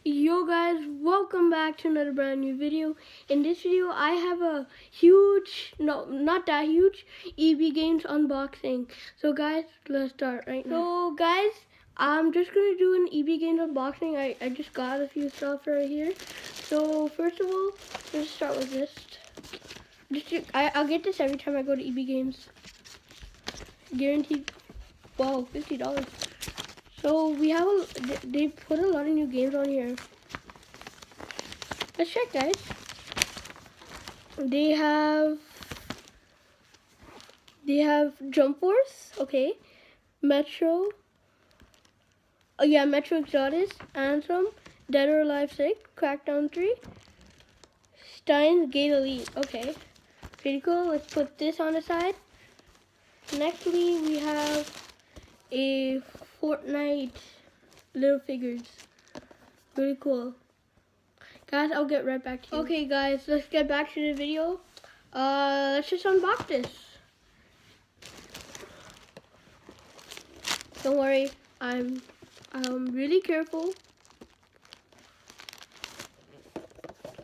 Yo guys, welcome back to another brand new video. In this video, I have a huge, no, not that huge, EB Games unboxing. So guys, let's start right now. So guys, I'm just going to do an EB Games unboxing. I just got a few stuff right here. So first of all, let's start with this. I'll get this every time I go to EB Games. Guaranteed. Wow, $50. So we have they put a lot of new games on here. Let's check, guys. They have Jump Force, okay. Metro. Oh yeah, Metro Exodus, Anthem, Dead or Alive 6, Crackdown 3, Steins Gate Elite. Okay, pretty cool. Let's put this on the side. Nextly, we have a Fortnite little figures. Really cool. Guys, I'll get right back to you. Okay, guys, let's get back to the video. Let's just unbox this. Don't worry, I'm really careful.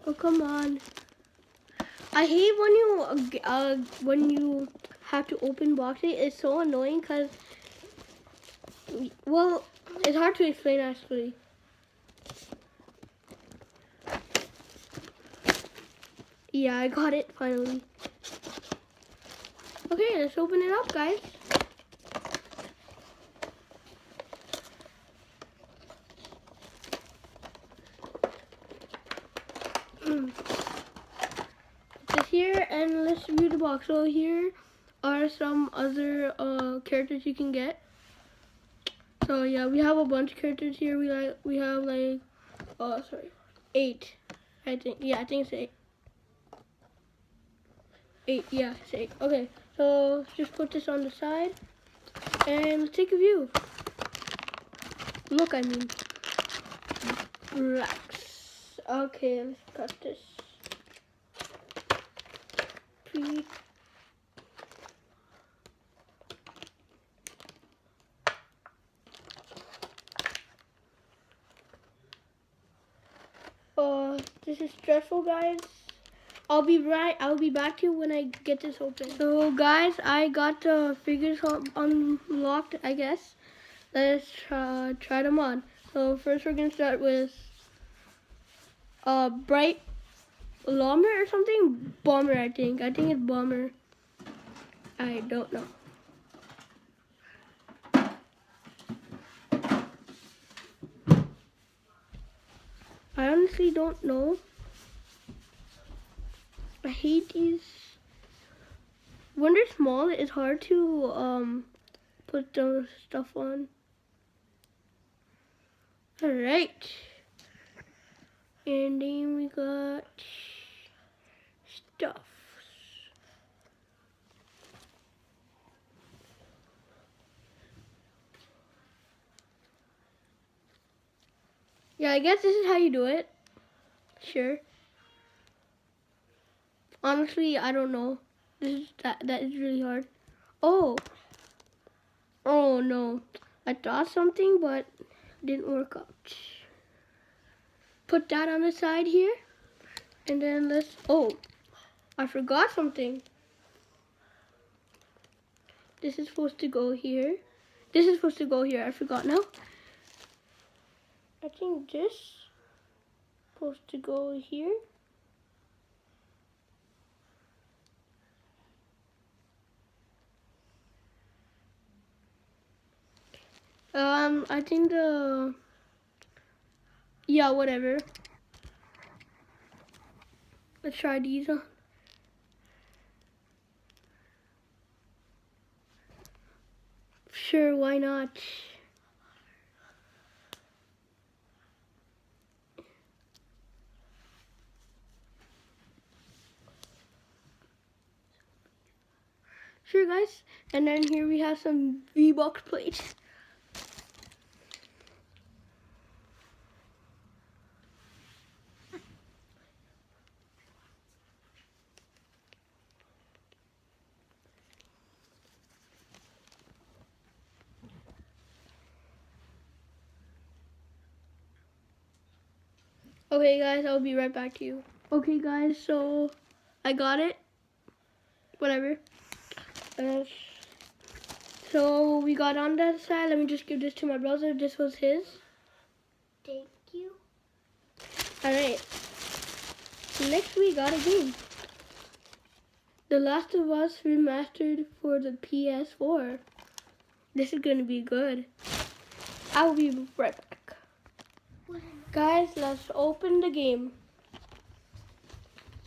Oh, come on. I hate when you have to open box it. It's so annoying because, well, it's hard to explain actually. Yeah, I got it finally. Okay, let's open it up, guys. Put this here and let's view the box. So here are some other characters you can get. So yeah, we have a bunch of characters here. We have like 8. I think it's 8. 8, yeah, it's 8. Okay, so just put this on the side and let's take a view. Look, I mean, relax. Okay, let's cut this. Please. This is stressful, guys. I'll be back to you when I get this open. So guys, I got the figures unlocked, I guess. Let's try them on. So first we're gonna start with Bright Llama or something? Bomber, I think. I think it's Bomber. I don't know. I honestly don't know. I hate these. When they're small, it's hard to put the stuff on. Alright. And then we got stuff. Yeah, I guess this is how you do it. Sure. Honestly, I don't know. That is really hard. Oh no. I thought something, but didn't work out. Put that on the side here. And then I forgot something. This is supposed to go here. This is supposed to go here. I forgot now. I think this is supposed to go here. I think yeah, whatever. Let's try these on. Sure, why not? Sure, guys. And then here we have some V-Bucks plates. Okay, guys, I'll be right back to you. Okay, guys, so I got it. Whatever. So we got on that side. Let me just give this to my brother. This was his. Thank you. Alright. Next we got a game. The Last of Us Remastered for the PS4. This is gonna be good. I'll be right back. Guys, let's open the game.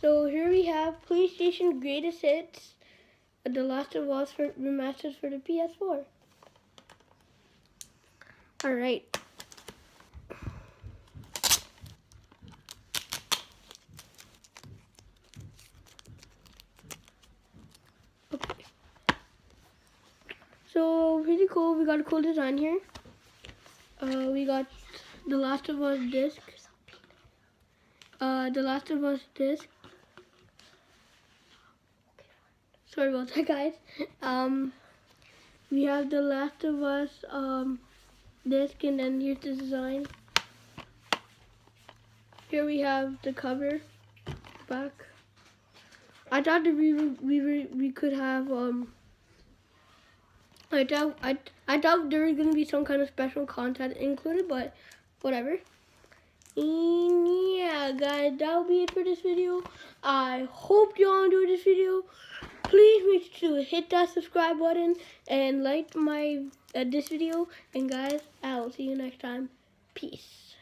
So here we have PlayStation Greatest Hits, The Last of Us Remastered for the PS4. Alright. Okay. So pretty cool. We got a cool design here. We got The Last of Us disc. The Last of Us disc. Sorry about that, guys. We have The Last of Us disc, and then here's the design. Here we have the cover back. I thought that we could have I doubt there was gonna be some kind of special content included, but whatever. And yeah, guys, that'll be it for this video. I hope y'all enjoyed this video. Please make sure to hit that subscribe button and like my this video. And guys, I'll see you next time. Peace.